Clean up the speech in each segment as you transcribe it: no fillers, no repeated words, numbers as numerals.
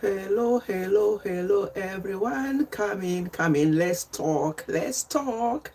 Hello, hello, hello, everyone. Come in. Let's talk. Let's talk.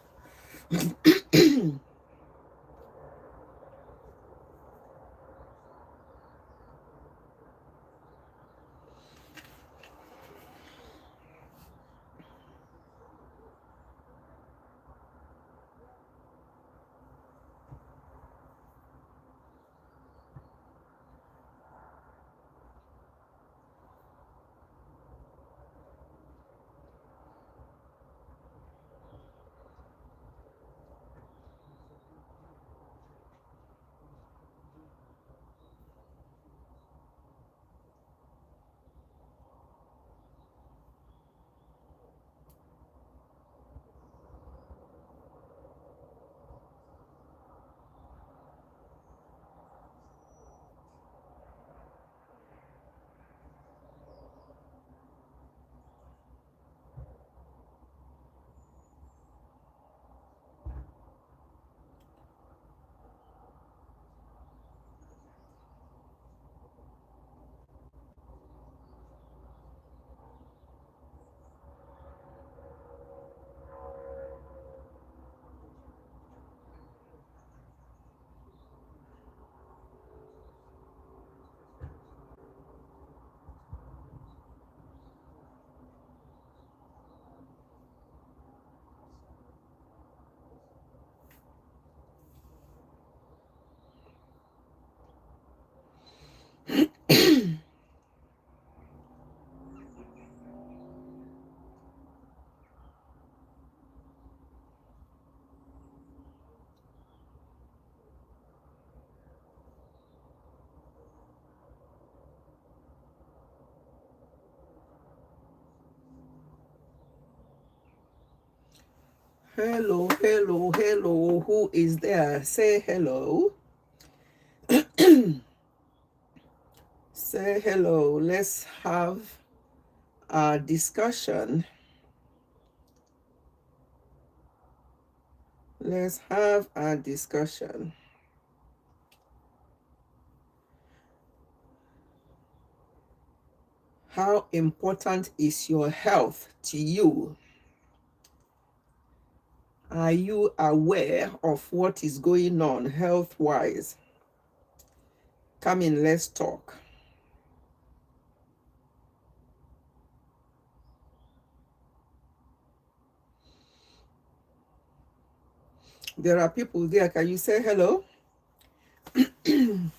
Hello, hello, hello. Who is there? Say hello. Say hello. Let's have a discussion. Let's have a discussion. How important is your health to you? Are you aware of what is going on health-wise? Come in, let's talk. There are people there. Can you say hello? You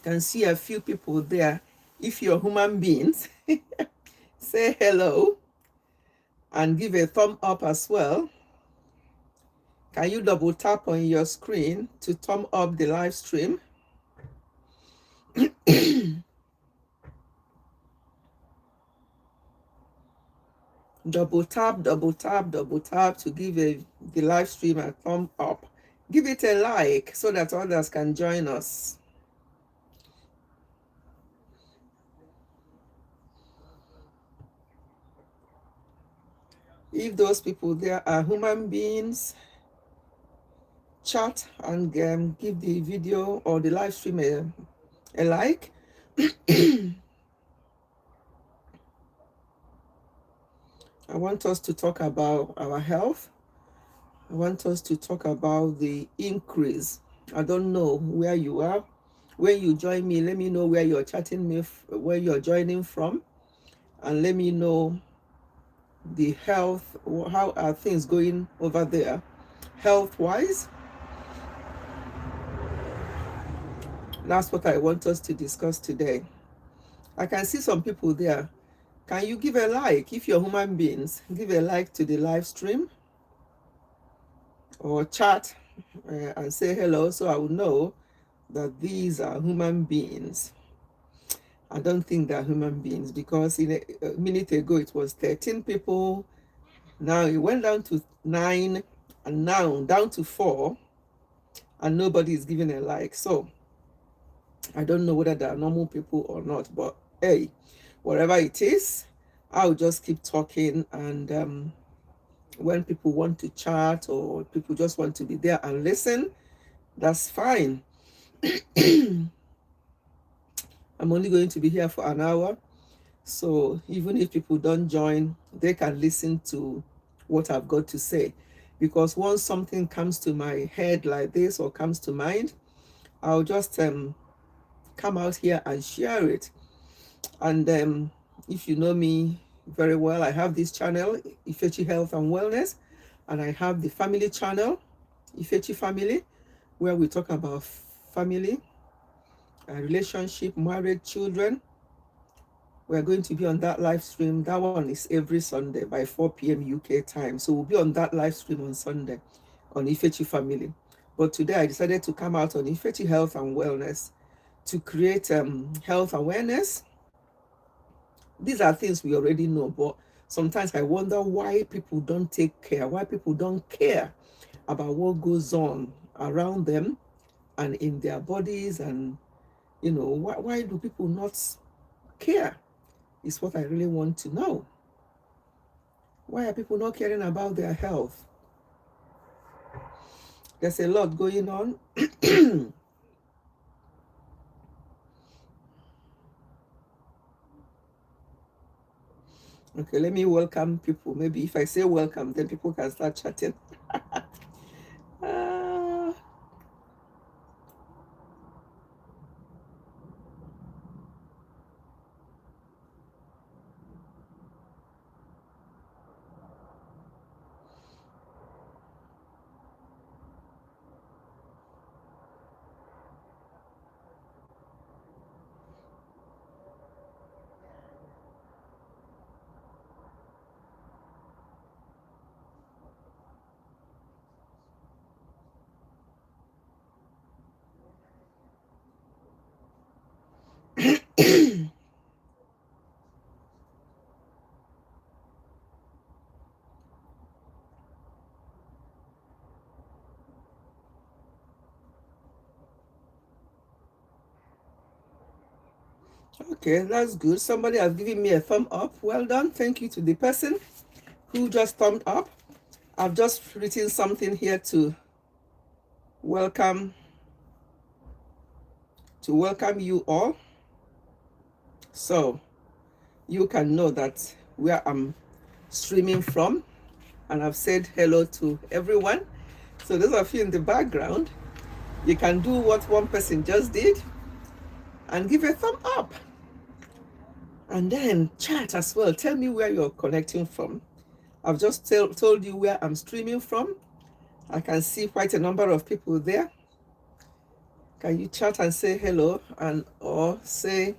can see a few people there. If you're human beings, say hello and give a thumb up as well. Can you double tap on your screen to thumb up the live stream? Double tap, double tap, double tap to give the live stream a thumb up. Give it a like so that others can join us. If those people there are human beings, chat and give the video or the live stream a like. I want us to talk about our health. I want us to talk about the increase. I don't know where you are. When you join me, let me know where you're chatting me, where you're joining from, and let me know the health, how are things going over there, health-wise. That's what I want us to discuss today. I can see some people there. Can you give a like? If you're human beings, give a like to the live stream. or chat and say hello, so I will know that these are human beings. I don't think they're human beings, because in a minute ago it was 13 people, now it went down to 9, and now down to 4, and nobody is giving a like. So I don't know whether they are normal people or not, but hey, whatever it is, I'll just keep talking. And when people want to chat or people just want to be there and listen, that's fine. I'm only going to be here for an hour. So even if people don't join, they can listen to what I've got to say. Because once something comes to my head like this or comes to mind, I'll just come out here and share it. And if you know me very well, I have this channel, Ifechi Health and Wellness, and I have the family channel, Ifechi Family, where we talk about family, relationship, marriage, children. We're going to be on that live stream. That one is every Sunday by 4 p.m. UK time. So we'll be on that live stream on Sunday on Ifechi Family. But today I decided to come out on Ifechi Health and Wellness to create health awareness. These are things we already know, but sometimes I wonder why people don't take care, why people don't care about what goes on around them and in their bodies. And, why do people not care? Is what I really want to know. Why are people not caring about their health? There's a lot going on. Okay, let me welcome people. Maybe if I say welcome, then people can start chatting. uh, okay, that's good. Somebody has given me a thumb up. Well done. Thank you to the person who just thumbed up. I've just written something here to welcome you all, so you can know that where I'm streaming from. And I've said hello to everyone. So those of you in the background, you can do what one person just did and give a thumb up, and then chat as well. Tell me where you're connecting from. I've just told you where I'm streaming from. I can see quite a number of people there. Can you chat and say hello, and or say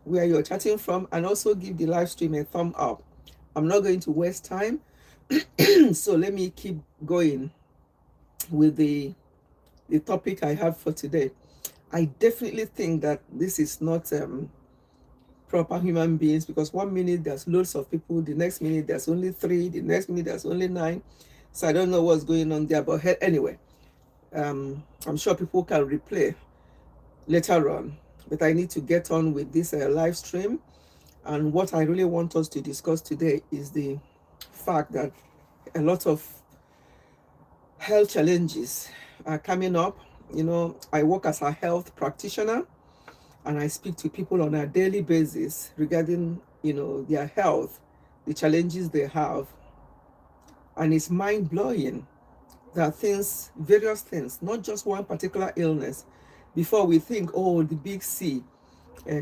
where you're chatting from, and also give the live stream a thumb up? I'm not going to waste time. So let me keep going with the topic I have for today. I definitely think that this is not proper human beings, because 1 minute there's loads of people, the next minute there's only 3, the next minute there's only 9. So I don't know what's going on there. But anyway, I'm sure people can replay later on. But I need to get on with this live stream. And what I really want us to discuss today is the fact that a lot of health challenges are coming up. I work as a health practitioner, and I speak to people on a daily basis regarding, their health, the challenges they have. And it's mind-blowing that various things, not just one particular illness. Before we think, oh, the big C,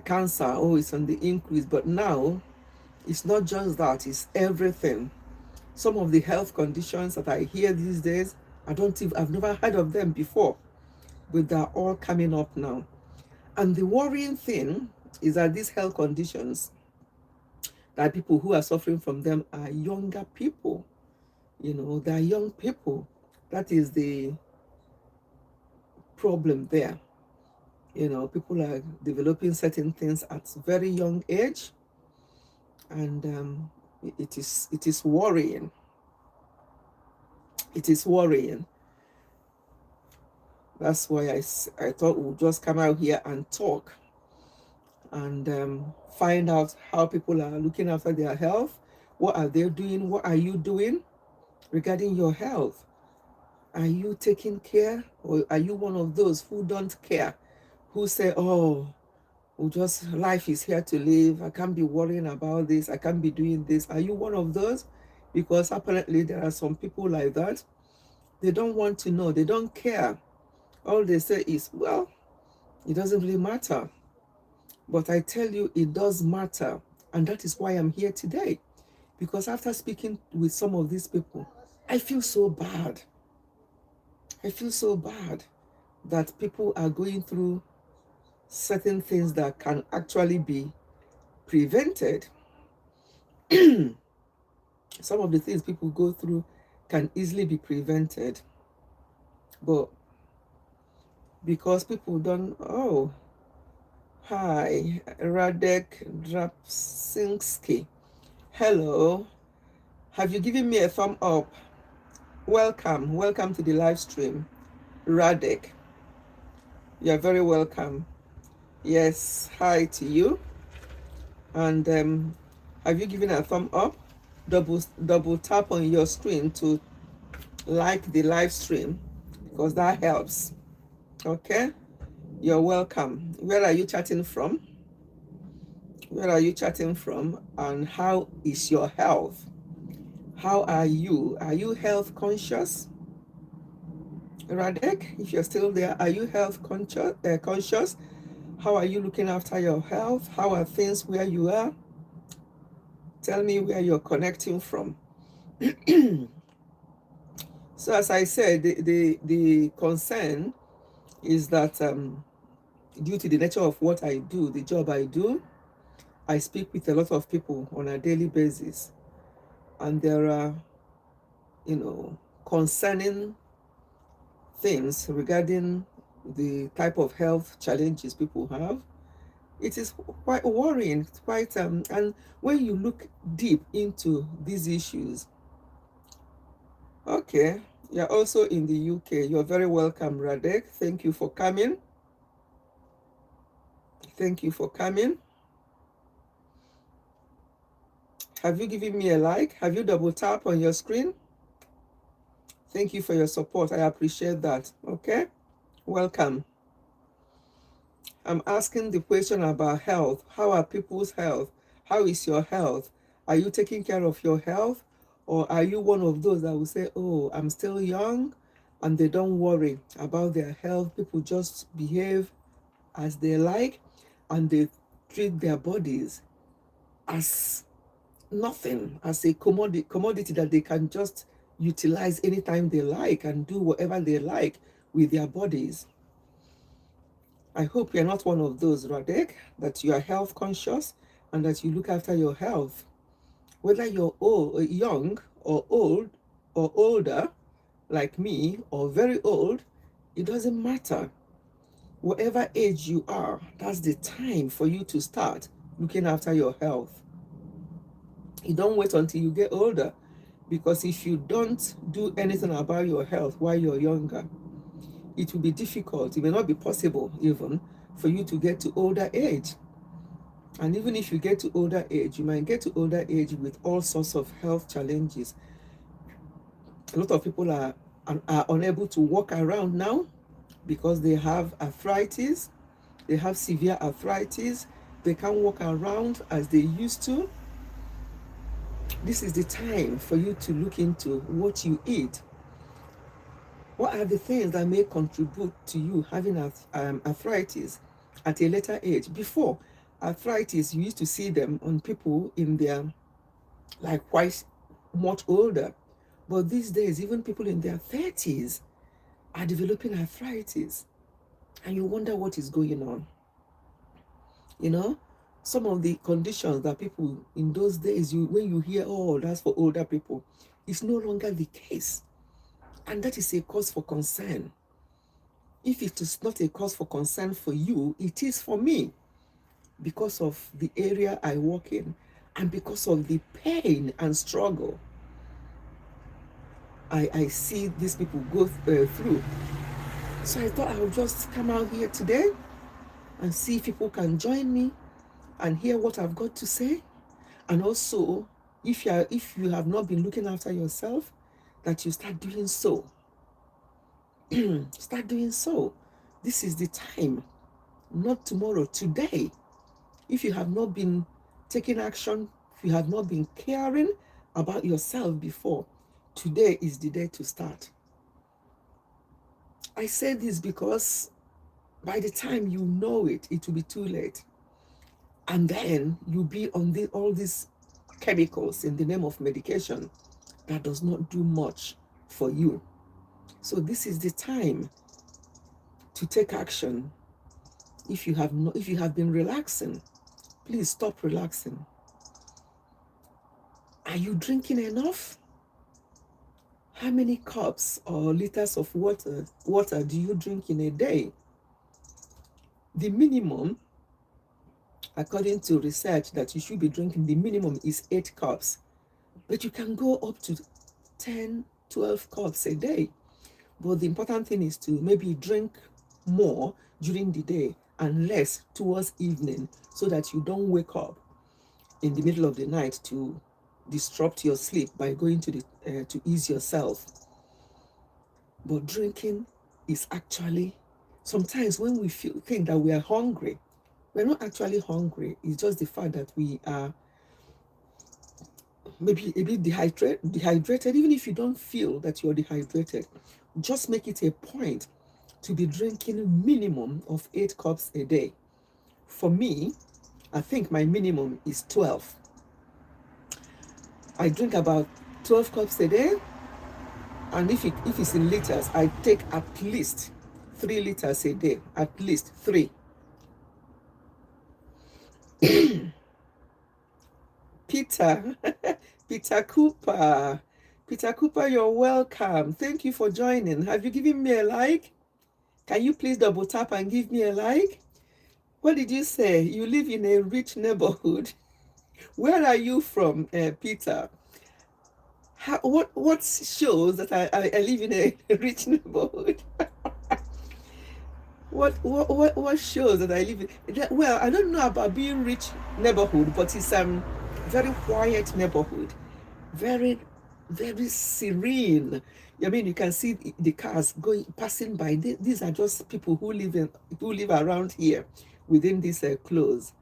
cancer, oh, it's on the increase. But now, it's not just that, it's everything. Some of the health conditions that I hear these days, I've never heard of them before, but they're all coming up now. And the worrying thing is that these health conditions, that people who are suffering from them are younger people. They're young people. That is the problem there. People are developing certain things at very young age, and it is worrying. It is worrying. That's why I thought we'll just come out here and talk and find out how people are looking after their health. What are they doing? What are you doing regarding your health? Are you taking care, or are you one of those who don't care, who say, oh, just life is here to live, I can't be worrying about this, I can't be doing this? Are you one of those? Because apparently there are some people like that. They don't want to know, they don't care. All they say is, well, it doesn't really matter. But I tell you, it does matter. And that is why I'm here today. Because after speaking with some of these people, I feel so bad. I feel so bad that people are going through certain things that can actually be prevented. Some of the things people go through can easily be prevented. But because people don't, oh, hi, Radek Drapsinski. Hello. Have you given me a thumb up? Welcome to the live stream. Radek, you're very welcome. Yes, hi to you. And have you given a thumb up? Double tap on your screen to like the live stream, because that helps. Okay, you're welcome. Where are you chatting from? Where are you chatting from? And how is your health? How are you? Are you health conscious? Radek, if you're still there, are you health conscious? How are you looking after your health? How are things where you are? Tell me where you're connecting from. So as I said, the concern is that due to the nature of what I do, the job I do, I speak with a lot of people on a daily basis. And there are, concerning things regarding the type of health challenges people have. It is quite worrying, and when you look deep into these issues. Okay, you're also in the UK. You're very welcome, Radek. Thank you for coming. Thank you for coming. Have you given me a like? Have you double tap on your screen? Thank you for your support. I appreciate that. Okay, welcome. I'm asking the question about health. How are people's health? How is your health? Are you taking care of your health? Or are you one of those that will say, oh, I'm still young, and they don't worry about their health? People just behave as they like, and they treat their bodies as nothing, as a commodity that they can just utilize anytime they like and do whatever they like with their bodies. I hope you're not one of those, Radek, that you are health conscious and that you look after your health. Whether you're young or old or older, like me, or very old, it doesn't matter. Whatever age you are, that's the time for you to start looking after your health. You don't wait until you get older, because if you don't do anything about your health while you're younger, it will be difficult. It may not be possible even for you to get to older age. And even if you get to older age, you might get to older age with all sorts of health challenges. A lot of people are unable to walk around now because they have arthritis. They have severe arthritis. They can't walk around as they used to. This is the time for you to look into what you eat. What are the things that may contribute to you having arthritis at a later age? Before, arthritis, you used to see them on people in their, like, quite much older. But these days, even people in their 30s are developing arthritis. And you wonder what is going on. Some of the conditions that people in those days, when you hear, oh, that's for older people, it's no longer the case. And that is a cause for concern. If it is not a cause for concern for you, it is for me, because of the area I work in and because of the pain and struggle I see these people go through. So I thought I would just come out here today and see if people can join me and hear what I've got to say. And also, if you have not been looking after yourself, that you start doing so. Start doing so. This is the time, not tomorrow, today. If you have not been taking action, if you have not been caring about yourself before, today is the day to start. I say this because by the time you know it, it will be too late. And then you'll be on all these chemicals in the name of medication that does not do much for you. So this is the time to take action. If you have been relaxing, please stop relaxing. Are you drinking enough? How many cups or liters of water do you drink in a day? The minimum, according to research, that you should be drinking, the minimum is 8 cups. But you can go up to 10, 12 cups a day. But the important thing is to maybe drink more during the day and less towards evening, so that you don't wake up in the middle of the night to disrupt your sleep by going to ease yourself. But drinking is actually, sometimes when we think that we are hungry, we're not actually hungry. It's just the fact that we are maybe a bit dehydrated. Even if you don't feel that you're dehydrated, just make it a point to be drinking minimum of 8 cups a day. For me, I think my minimum is 12. I drink about 12 cups a day. And if it's in liters, I take at least 3 liters a day. At least 3. Peter, Peter Cooper. Peter Cooper, you're welcome. Thank you for joining. Have you given me a like? Can you please double tap and give me a like? What did you say? You live in a rich neighborhood. Where are you from, Peter? What shows that I live in a rich neighborhood? What shows that I live in? Well, I don't know about being rich neighborhood, but it's very quiet neighborhood, very very serene. I mean, you can see the cars passing by. These are just people who live around here within this close.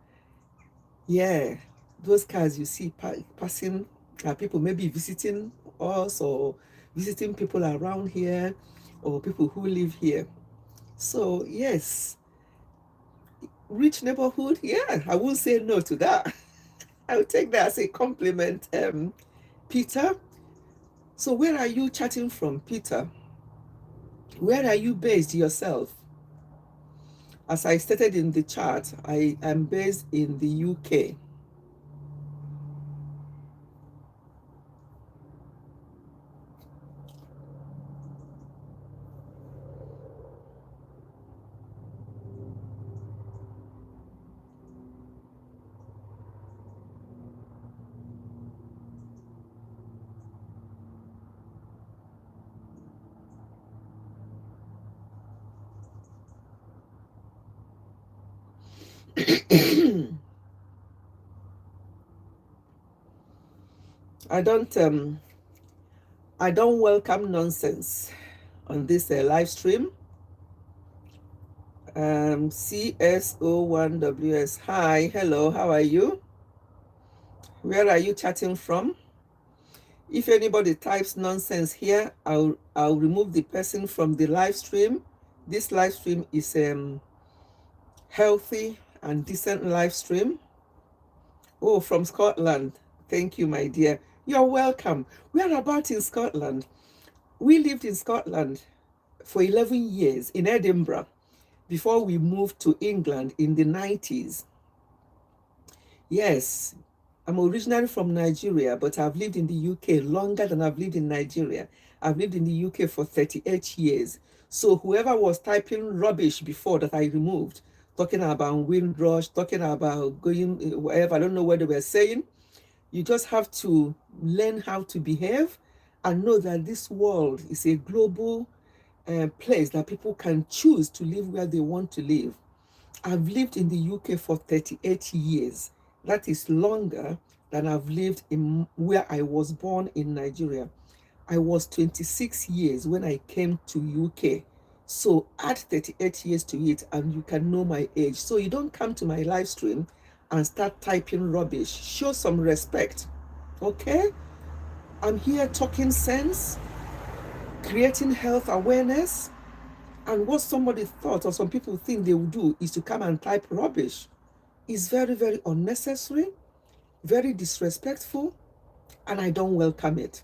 Yeah, those cars you see passing are people maybe visiting us or visiting people around here or people who live here. So yes, rich neighborhood. Yeah, I won't say no to that. I will take that as a compliment, Peter. So where are you chatting from, Peter? Where are you based yourself? As I stated in the chat, I am based in the UK. I don't welcome nonsense on this live stream. CSO1WS. Hi, hello, how are you? Where are you chatting from? If anybody types nonsense here, I'll remove the person from the live stream. This live stream is healthy and decent live stream. Oh, from Scotland. Thank you, my dear. You're welcome. Where about in Scotland? We lived in Scotland for 11 years in Edinburgh before we moved to England in the 90s. Yes, I'm originally from Nigeria, but I've lived in the UK longer than I've lived in Nigeria. I've lived in the UK for 38 years. So whoever was typing rubbish before that I removed, talking about Windrush, talking about going wherever, I don't know what they were saying. You just have to learn how to behave and know that this world is a global place that people can choose to live where they want to live. I've lived in the UK for 38 years. That is longer than I've lived in where I was born in Nigeria. I was 26 years when I came to UK. So add 38 years to it and you can know my age. So you don't come to my live stream and start typing rubbish. Show some respect. Okay? I'm here talking sense, creating health awareness. And what somebody thought or some people think they will do is to come and type rubbish. It's very, very unnecessary, very disrespectful, and I don't welcome it.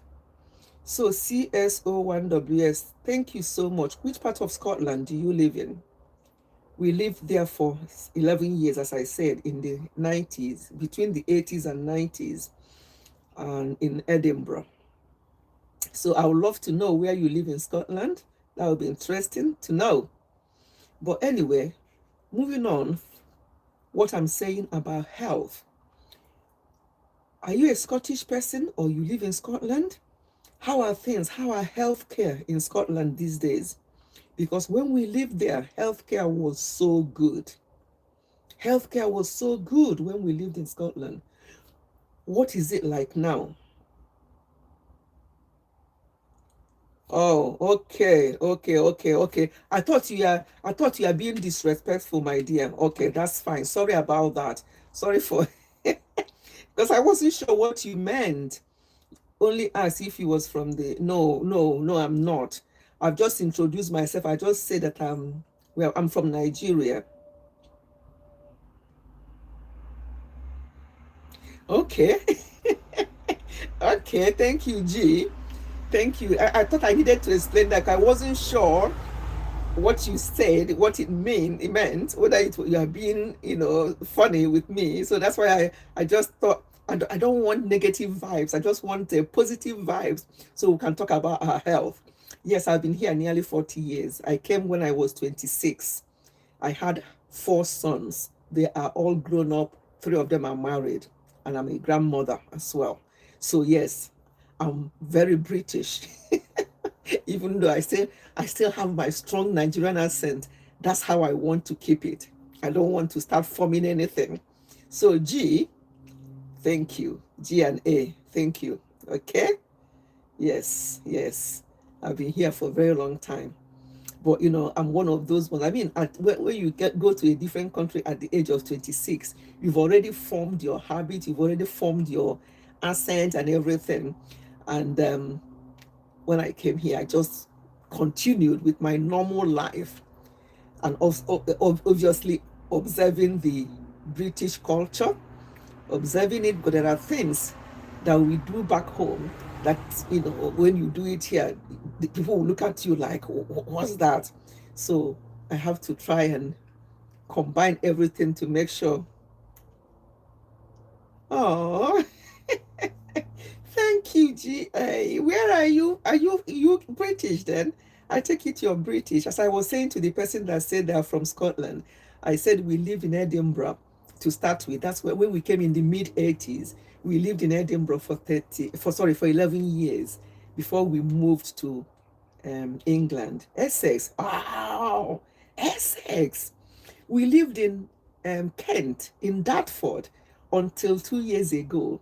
So CSO1WS, thank you so much. Which part of Scotland do you live in? We lived there for 11 years, as I said, in the 90s, between the 80s and 90s, and in Edinburgh. So I would love to know where you live in Scotland. That would be interesting to know. But anyway, moving on, what I'm saying about health. Are you a Scottish person or you live in Scotland? How are things? How are healthcare in Scotland these days? Because when we lived there, healthcare was so good. Healthcare was so good when we lived in Scotland. What is it like now? Oh, okay. I thought you are being disrespectful, my dear. Okay, that's fine. Sorry about that. Sorry for because I wasn't sure what you meant. Only asked if he was from the no, I'm not. I've just introduced myself. I just say that I'm from Nigeria. Okay. Okay, thank you, G. Thank you. I thought I needed to explain that I wasn't sure what you said, what it meant, whether you are being, funny with me. So that's why I just thought I don't want negative vibes. I just want positive vibes so we can talk about our health. Yes, I've been here nearly 40 years. I came when I was 26. I had 4 sons. They are all grown up. 3 of them are married, and I'm a grandmother as well. So yes, I'm very British. Even though I still have my strong Nigerian accent. That's how I want to keep it. I don't want to start forming anything. So G, thank you. G and A, thank you. Okay? Yes. I've been here for a very long time. But I'm one of those ones. I mean, when you go to a different country at the age of 26, you've already formed your habit, you've already formed your accent and everything. And when I came here, I just continued with my normal life and obviously observing the British culture, observing it, but there are things that we do back home that, when you do it here, the people will look at you like, what's that? So I have to try and combine everything to make sure. Oh, thank you, GA. Where are you? Are you British then? I take it you're British. As I was saying to the person that said they're from Scotland, I said we lived in Edinburgh to start with. That's when we came in the mid 80s. We lived in Edinburgh for 11 years before we moved to England. Essex. Wow. Essex. We lived in Kent, in Dartford, until 2 years ago.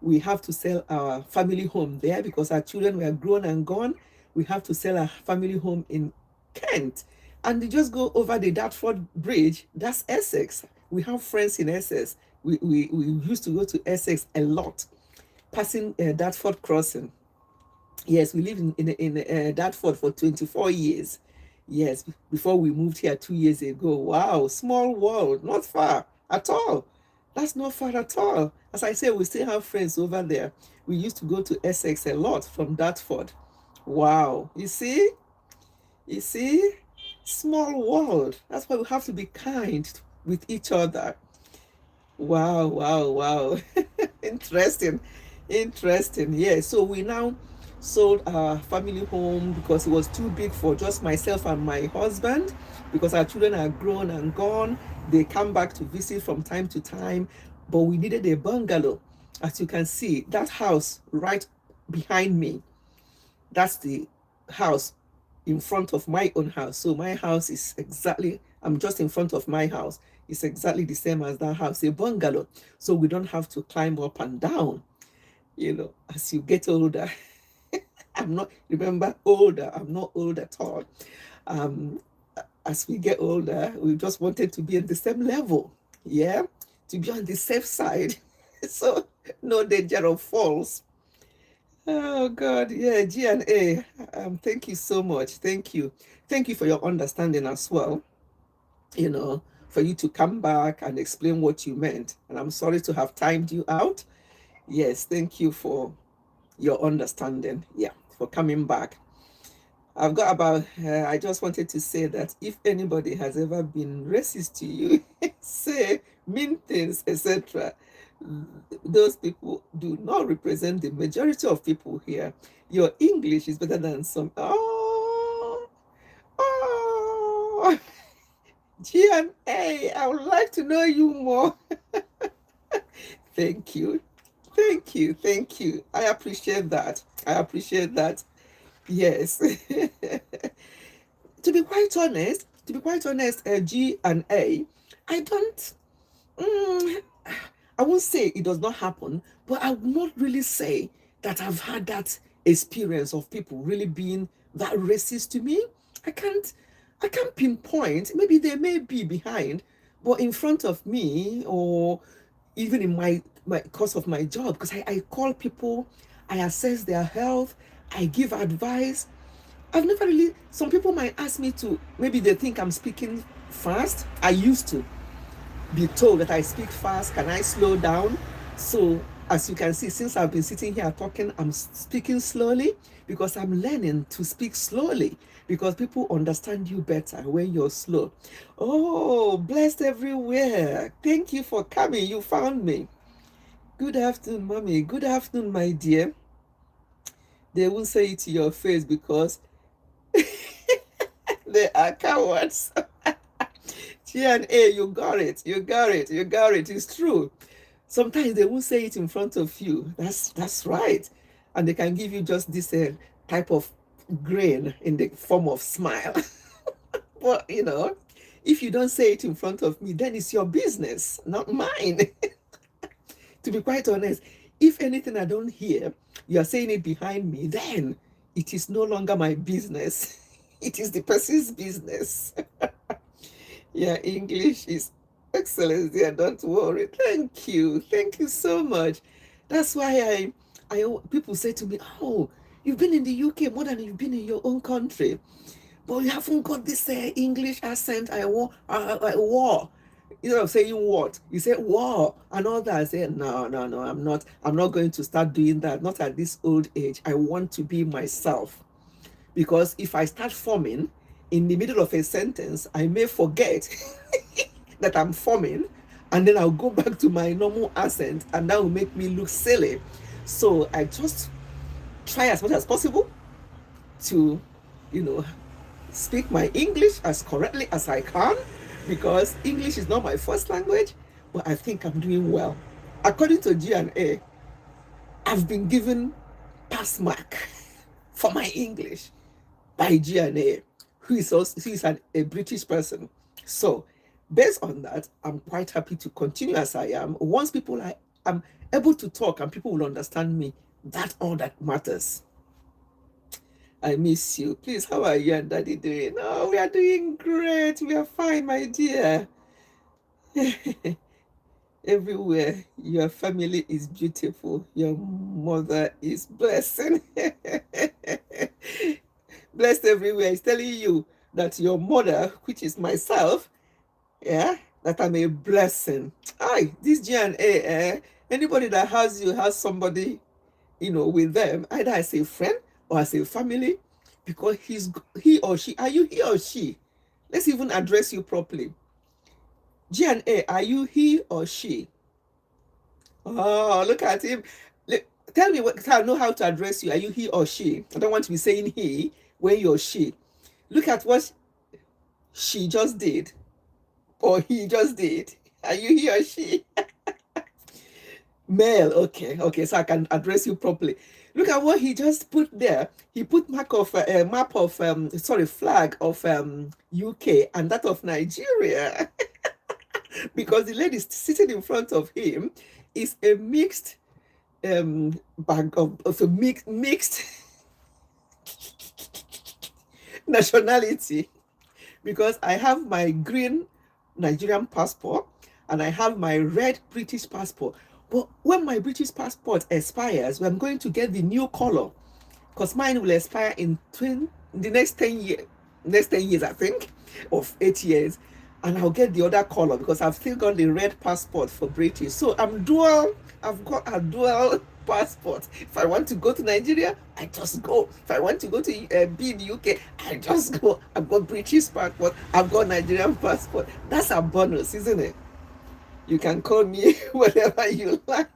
We have to sell our family home there because our children were grown and gone. We have to sell our family home in Kent. And we just go over the Dartford Bridge. That's Essex. We have friends in Essex. We used to go to Essex a lot, passing Dartford Crossing. Yes, we lived in Dartford for 24 years. Yes, before we moved here 2 years ago. Wow, small world, not far at all. That's not far at all. As I said, we still have friends over there. We used to go to Essex a lot from Dartford. Wow, you see? You see? Small world. That's why we have to be kind with each other. Wow. Interesting. Interesting. Yeah. So we now sold our family home because it was too big for just myself and my husband, because our children are grown and gone. They come back to visit from time to time, but we needed a bungalow. As you can see, that house right behind me, that's the house in front of my own house. So my house is exactly, I'm just in front of my house. It's exactly the same as that house, a bungalow. So we don't have to climb up and down, as you get older. I'm not, remember, older. I'm not old at all. Um, as we get older, we just wanted to be at the same level. Yeah, to be on the safe side. So no danger of falls. Oh God, yeah, G and A. Thank you so much. Thank you for your understanding as well. For you to come back and explain what you meant. And I'm sorry to have timed you out. Yes, thank you for your understanding. Yeah, for coming back. I've got about, I just wanted to say that if anybody has ever been racist to you, say mean things, etc., those people do not represent the majority of people here. Your English is better than some. Oh, G and A, I would like to know you more. Thank you. Thank you. Thank you. I appreciate that. I appreciate that. Yes. To be quite honest, G and A, I don't, mm, I won't say it does not happen, but I would not really say that I've had that experience of people really being that racist to me. I can't, I can't pinpoint. Maybe they may be behind, but in front of me, or even in my course of my job, because I call people, I assess their health, I give advice. I've never really, some people might ask me to, maybe they think I'm speaking fast. I used to be told that I speak fast. Can I slow down? So, as you can see, since I've been sitting here talking, I'm speaking slowly because I'm learning to speak slowly, because people understand you better when you're slow. Oh, blessed everywhere. Thank you for coming. You found me. Good afternoon, mommy. Good afternoon, my dear. They won't say it to your face because they are cowards. G and A, you got it. You got it. You got it. It's true. Sometimes they won't say it in front of you. That's right. And they can give you just this type of grin in the form of smile. But if you don't say it in front of me, then it's your business, not mine. To be quite honest, if anything I don't hear, you are saying it behind me, then it is no longer my business. It is the person's business. Yeah, English is excellent there. Don't worry. Thank you. Thank you so much. That's why people say to me, "Oh, you've been in the UK more than you've been in your own country, but you haven't got this English accent." I wore. Instead of saying what, you say war and all that. I say, no, no, no, I'm not going to start doing that. Not at this old age. I want to be myself. Because if I start forming in the middle of a sentence, I may forget that I'm forming, and then I'll go back to my normal accent, and that will make me look silly. So I just try as much as possible to, speak my English as correctly as I can, because English is not my first language, but I think I'm doing well. According to G and A, I've been given pass mark for my English by G and A, who is a British person. So based on that, I'm quite happy to continue as I am. Once I'm able to talk and people will understand me, that's all that matters. I miss you. Please, how are you and Daddy doing? Oh, we are doing great. We are fine, my dear. Everywhere, your family is beautiful. Your mother is blessing. Blessed everywhere. It's telling you that your mother, which is myself, yeah, that I'm a blessing. Aye, this G and A, anybody that has you has somebody, with them, either as a friend or as a family, because he or she, are you he or she? Let's even address you properly. G and A, are you he or she? Oh, look at him. Tell me what I know how to address you. Are you he or she? I don't want to be saying he when you're she. Look at what she just did or he just did. Are you he or she? Male. Okay, okay, so I can address you properly. Look at what he just put there. He put mark of map of sorry, flag of UK and that of Nigeria because the lady sitting in front of him is a mixed bag of a mixed nationality because I have my green Nigerian passport and I have my red British passport. But when my British passport expires, I'm going to get the new color because mine will expire in the next 10 years, I think, of 8 years. And I'll get the other color because I've still got the red passport for British. So I've got a dual passport. If I want to go to Nigeria, I just go. If I want to go to be in the UK, I just go. I've got British passport, I've got Nigerian passport. That's a bonus, isn't it? You can call me whatever you like.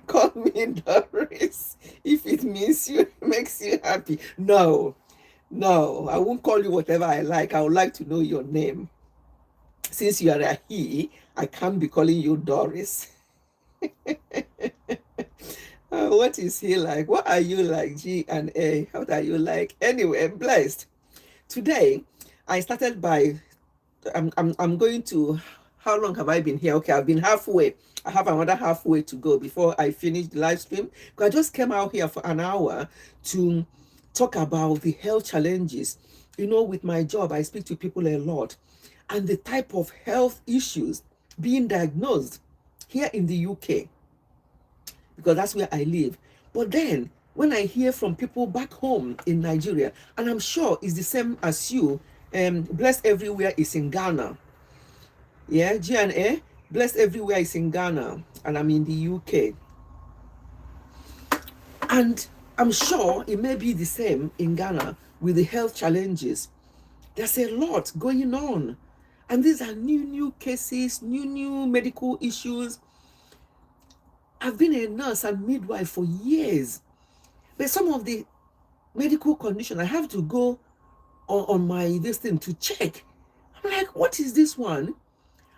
Call me Doris if it means you makes you happy. No, no, I won't call you whatever I like. I would like to know your name. Since you are a he, I can't be calling you Doris. What is he like? What are you like? G and A. What are you like? Anyway, blessed. Today, I started by I'm going to, how long have I been here? Okay, I've been halfway. I have another halfway to go before I finish the live stream. Because I just came out here for an hour to talk about the health challenges. You know, with my job, I speak to people a lot, and the type of health issues being diagnosed here in the UK, because that's where I live. But then when I hear from people back home in Nigeria, and I'm sure it's the same as you, Blessed Everywhere is in Ghana. Yeah, G&A, Blessed Everywhere is in Ghana, and I'm in the UK. And I'm sure it may be the same in Ghana with the health challenges. There's a lot going on. And these are new cases, new medical issues. I've been a nurse and midwife for years. But some of the medical condition, I have to go on my this thing to check. I'm like, what is this one?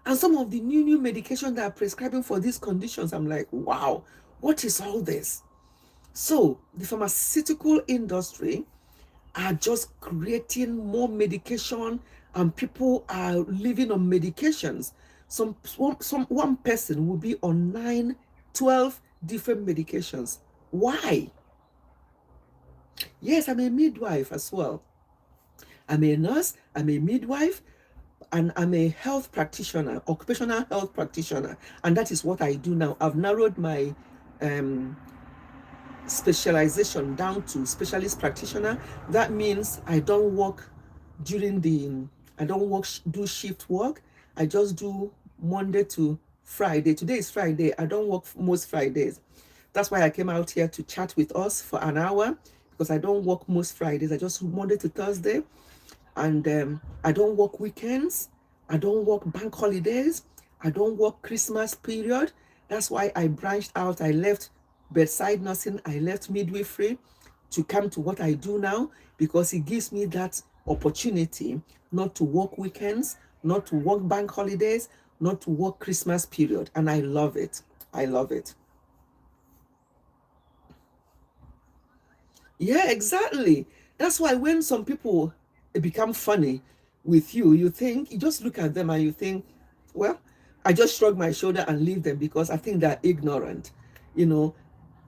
And some of the new medication that are prescribing for these conditions, I'm like, wow, what is all this? So the pharmaceutical industry are just creating more medication and people are living on medications. One person will be on 9, 12 different medications. Why? Yes, I'm a midwife as well. I'm a nurse, I'm a midwife, and I'm a health practitioner, occupational health practitioner. And that is what I do now. I've narrowed my specialization down to specialist practitioner. That means I don't work do shift work. I just do Monday to Friday. Today is Friday. I don't work most Fridays. That's why I came out here to chat with us for an hour, because I don't work most Fridays. I just Monday to Thursday. And I don't work weekends. I don't work bank holidays. I don't work Christmas period. That's why I branched out. I left bedside nursing. I left midwifery to come to what I do now, because it gives me that opportunity not to work weekends, not to work bank holidays, not to work Christmas period. And I love it. I love it. Yeah, exactly. That's why when some people become funny with you, you just look at them and you think, well, I just shrug my shoulder and leave them, because I think they're ignorant. You know,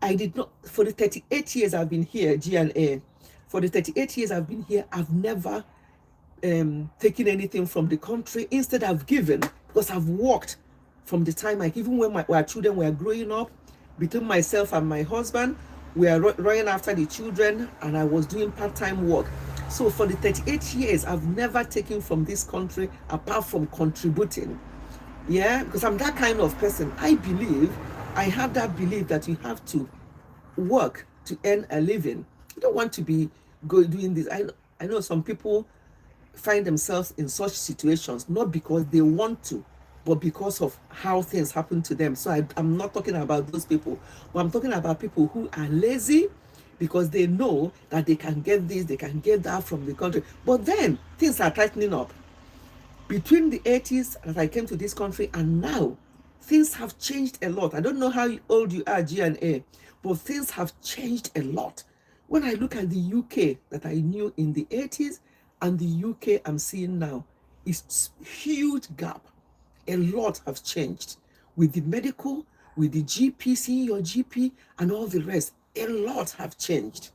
I did not, for the 38 years I've been here, G&A, for the 38 years I've been here, I've never taken anything from the country. Instead, I've given, because I've worked from the time even when our children were growing up, between myself and my husband, we are running after the children, and I was doing part-time work. So for the 38 years, I've never taken from this country apart from contributing. Yeah, because I'm that kind of person. I have that belief that you have to work to earn a living. You don't want to be doing this. I know some people find themselves in such situations, not because they want to, but because of how things happen to them. So I'm not talking about those people, but I'm talking about people who are lazy because they know that they can get this, they can get that from the country. But then things are tightening up. Between the 80s that I came to this country and now, things have changed a lot. I don't know how old you are, G&A, but things have changed a lot. When I look at the UK that I knew in the 80s and the UK I'm seeing now, it's huge gap. A lot have changed with the medical, with the GP, seeing your GP, and all the rest. A lot have changed.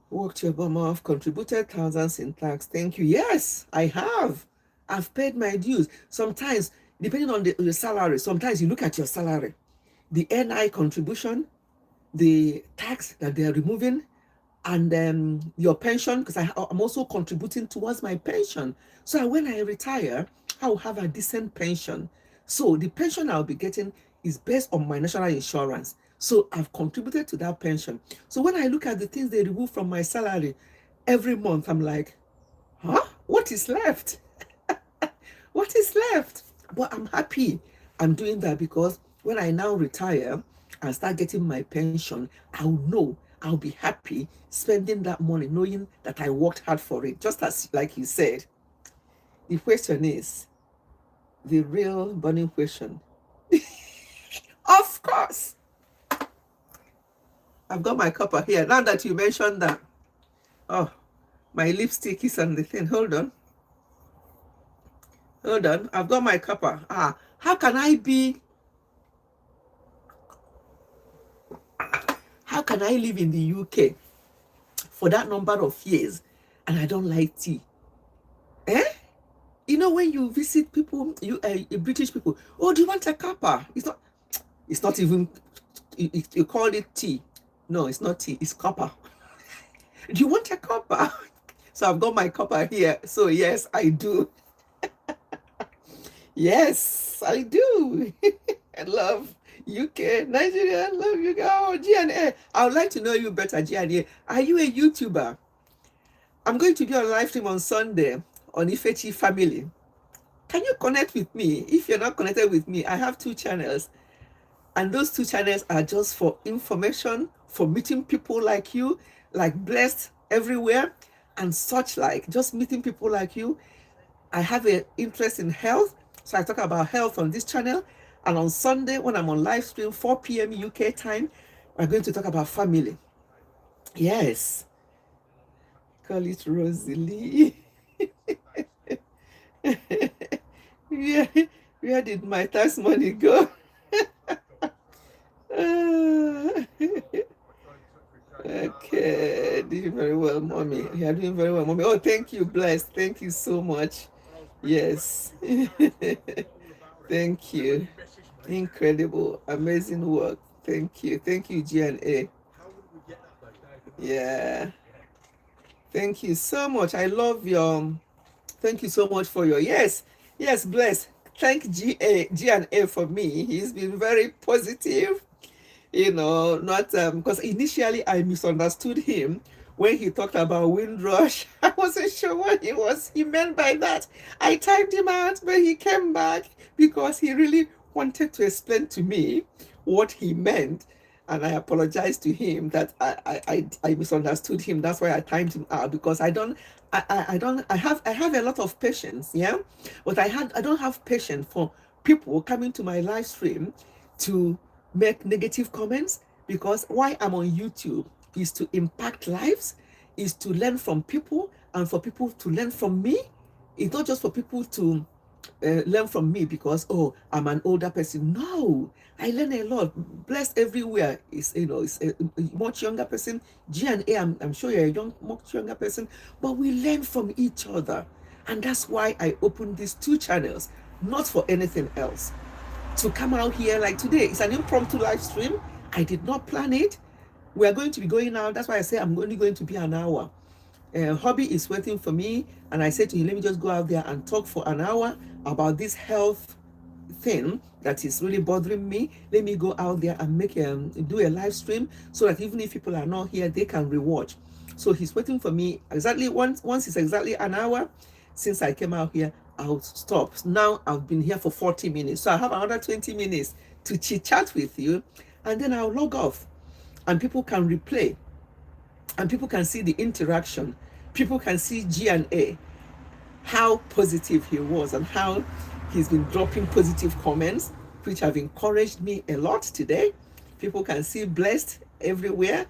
Worked your bum off, contributed thousands in tax. Thank you. Yes, I have. I've paid my dues. Sometimes, depending on the salary, sometimes you look at your salary, the NI contribution, the tax that they are removing, and your pension, because I'm also contributing towards my pension. So when I retire, I'll have a decent pension. So the pension I'll be getting is based on my national insurance. So I've contributed to that pension. So when I look at the things they remove from my salary every month, I'm like, huh? What is left? What is left? But I'm happy I'm doing that because when I now retire and start getting my pension, I'll know, I'll be happy spending that money, knowing that I worked hard for it. Just as, like you said, the question is, the real burning question. Of course. I've got my cuppa here. Now that you mentioned that, oh, my lipstick is on the thing. Hold on. I've got my cuppa. How can I live in the UK for that number of years and I don't like tea? You know, when you visit people, British people, oh, do you want a cuppa? It's not even, you call it tea. No, it's not tea, it's copper. Do you want a copper? So I've got my copper here. So yes, I do. Yes, I do. I love UK, Nigeria, I love you. Oh, G&A. I would like to know you better, G&A. Are you a YouTuber? I'm going to be on live stream on Sunday on Ifechi Family. Can you connect with me? If you're not connected with me, I have 2 channels. And those 2 channels are just for information, for meeting people like you, like Blessed everywhere, and such like, just meeting people like you. I have an interest in health, so I talk about health on this channel. And on Sunday, when I'm on live stream, 4 p.m. UK time, we're going to talk about family. Yes. Call it Rosalie. Where did my tax money go? Okay, doing very well, mommy. You are doing very well, mommy. Oh, thank you, Blessed. Thank you so much. Yes. Thank you. Incredible, amazing work. Thank you. Thank you, G&A. Yeah. Thank you so much. I love your, thank you so much for your, yes, Bless. Thank G&A for me. He's been very positive, you know, not, because initially I misunderstood him when he talked about Windrush. I wasn't sure what he meant by that. I typed him out, but he came back because he really wanted to explain to me what he meant. And I apologized to him that I misunderstood him. That's why I timed him out, because I have a lot of patience, yeah, but I don't have patience for people coming to my live stream to make negative comments, because why I'm on YouTube is to impact lives, is to learn from people, and for people to learn from me. It's not just for people to learn from me because, oh, I'm an older person. No, I learn a lot. Blessed everywhere is, you know, is a much younger person. G&A, I'm sure you're a much younger person, but we learn from each other. And that's why I opened these 2 channels, not for anything else. To come out here like today, it's an impromptu live stream. I did not plan it. We are going to be going out. That's why I say I'm only going to be an hour. Hobby is waiting for me, and I said to him, let me just go out there and talk for an hour about this health thing that is really bothering me. Let me go out there and do a live stream so that even if people are not here, they can rewatch. So he's waiting for me exactly once it's exactly an hour since I came out here. I'll stop. Now I've been here for 40 minutes, so I have another 20 minutes to chit chat with you, and then I'll log off, and people can replay, and people can see the interaction. People can see G&A, how positive he was, and how he's been dropping positive comments, which have encouraged me a lot today. People can see Blessed everywhere,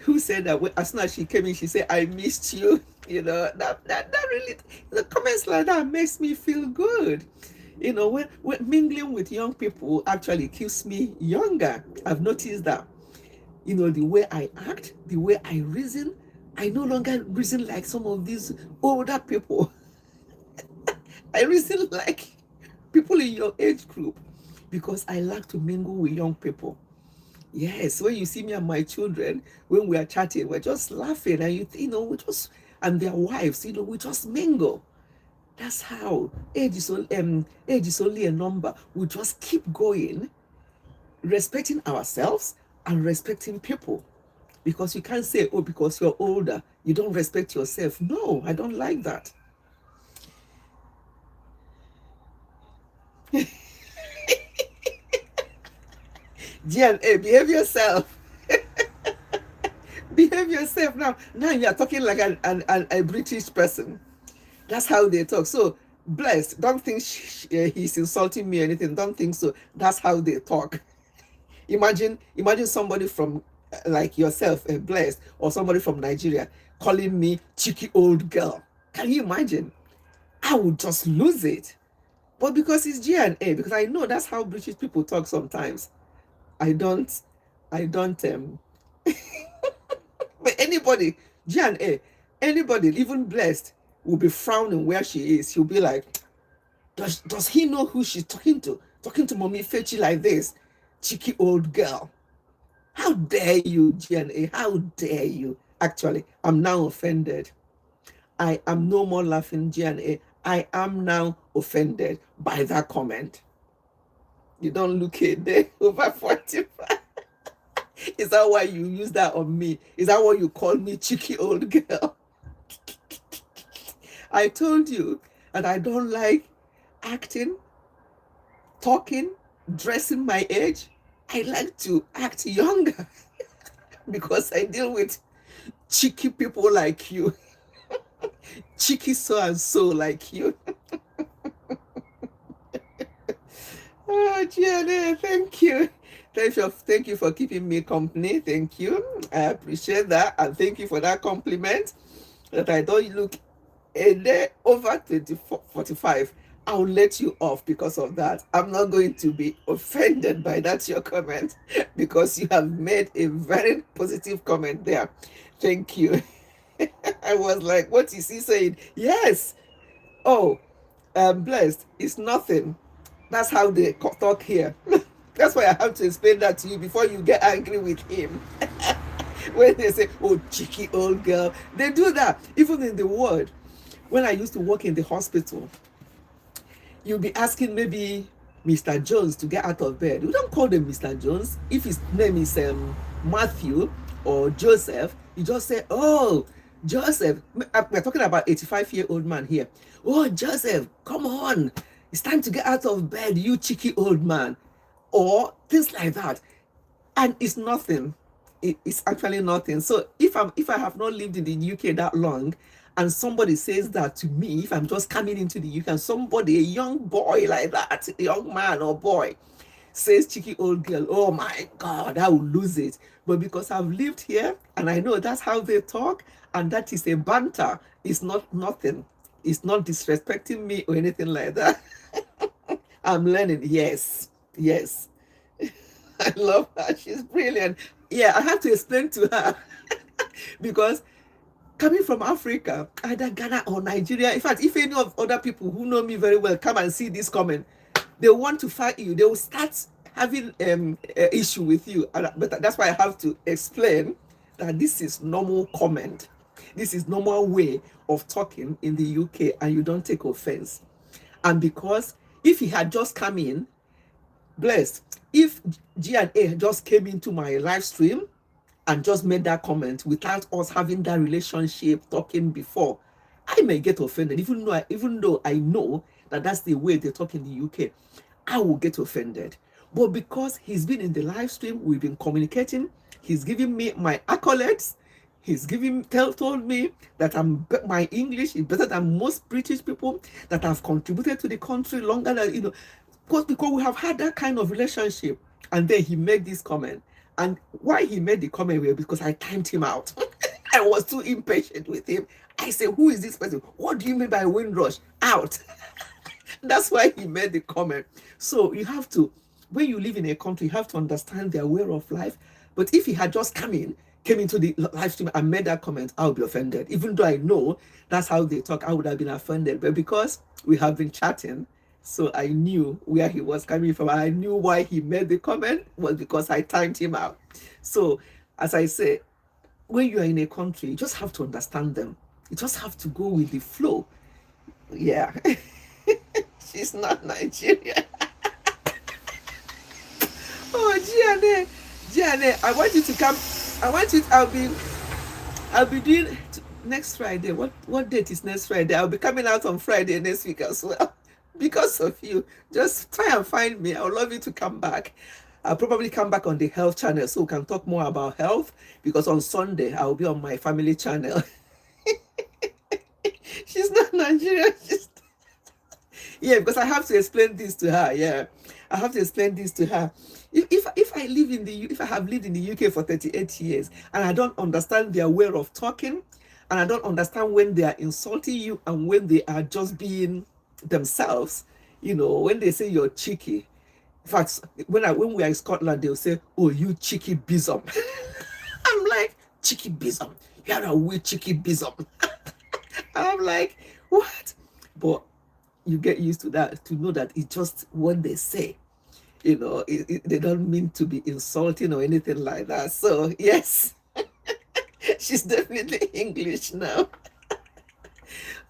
who said that as soon as she came in, she said, I missed you. That really, the comments like that makes me feel good. When mingling with young people actually keeps me younger. I've noticed that. The way I act, the way I reason, I no longer reason like some of these older people. I reason like people in your age group, because I like to mingle with young people. Yes, when you see me and my children, when we are chatting, we're just laughing, and we just, and their wives, we just mingle. That's how age is only a number. We just keep going, respecting ourselves and respecting people. Because you can't say, oh, because you're older, you don't respect yourself. No, I don't like that. G&A, behave yourself. Behave yourself now. Now you are talking like a British person. That's how they talk. So, Blessed, don't think he's insulting me or anything. Don't think so. That's how they talk. Imagine somebody from like yourself, Blessed, or somebody from Nigeria calling me cheeky old girl. Can you imagine? I would just lose it. But because it's G&A, because I know that's how British people talk sometimes. I don't but anybody, G&A, anybody, even Blessed, will be frowning where she is. He'll be like, does he know who she's talking to? Talking to Mommy Ifechi like this? Cheeky old girl. How dare you, G&A? How dare you? Actually, I'm now offended. I am no more laughing, G&A. I am now offended by that comment. You don't look it there, over 45. Is that why you use that on me? Is that what you call me, cheeky old girl? I told you that I don't like acting, talking, dressing my age. I like to act younger because I deal with cheeky people like you. Cheeky so-and-so like you. Oh, Jenny, thank you. Thank you for keeping me company. Thank you. I appreciate that. And thank you for that compliment, that I don't look a day over 45. I'll let you off because of that. I'm not going to be offended by that, your comment, because you have made a very positive comment there. Thank you. I was like, what is he saying? Yes. Oh, Blessed. It's nothing. That's how they talk here. That's why I have to explain that to you before you get angry with him. When they say, oh, cheeky old girl, they do that. Even in the ward, when I used to work in the hospital, you'll be asking maybe Mr. Jones to get out of bed. We don't call them Mr. Jones. If his name is Matthew or Joseph, you just say, oh, Joseph. We're talking about 85-year-old man here. Oh, Joseph, come on. It's time to get out of bed, you cheeky old man. Or things like that. And it's nothing. It's actually nothing. So if I have not lived in the UK that long, and somebody says that to me, if I'm just coming into the UK, and somebody, a young boy like that, a young man or boy, says cheeky old girl, oh my God, I will lose it. But because I've lived here and I know that's how they talk, and that is a banter, it's not nothing. It's not disrespecting me or anything like that. I'm learning. Yes. I love her. She's brilliant. Yeah, I have to explain to her because coming from Africa, either Ghana or Nigeria, in fact, if any of other people who know me very well come and see this comment, they want to fight you. They will start having an issue with you. But that's why I have to explain that this is normal comment. This is normal way of talking in the UK, and you don't take offense. And because if he had just come in, Blessed, if G&A just came into my live stream and just made that comment without us having that relationship talking before, I may get offended, even though I know that that's the way they talk in the UK. I will get offended. But because he's been in the live stream, we've been communicating, he's giving me my accolades, told me that my English is better than most British people, that have contributed to the country longer than, because we have had that kind of relationship. And then he made this comment. And why he made the comment was because I timed him out. I was too impatient with him. I said, who is this person? What do you mean by Windrush? Out. That's why he made the comment. So you have to, when you live in a country, you have to understand their way of life. But if he had just came into the live stream and made that comment, I would be offended. Even though I know that's how they talk, I would have been offended. But because we have been chatting, so I knew where he was coming from. I knew why he made the comment was because I timed him out. So, as I say, when you are in a country, you just have to understand them. You just have to go with the flow. Yeah. She's not Nigerian. Oh, Gianne, I want you to come. I'll be doing next Friday. What date is next Friday? I'll be coming out on Friday next week as well. Because of you. Just try and find me. I would love you to come back. I'll probably come back on the health channel so we can talk more about health, because on Sunday I'll be on my family channel. She's not Nigerian. Yeah, because I have to explain this to her. Yeah, I have to explain this to her. If I have lived in the UK for 38 years and I don't understand their way of talking, and I don't understand when they are insulting you and when they are just being themselves, when they say you're cheeky. In fact, when we are in Scotland, they'll say, "Oh, you cheeky bisom." I'm like, cheeky bisom? You're a weird cheeky bisom. I'm like, what? But you get used to that, to know that it's just what they say. They don't mean to be insulting or anything like that. So, yes, she's definitely English now.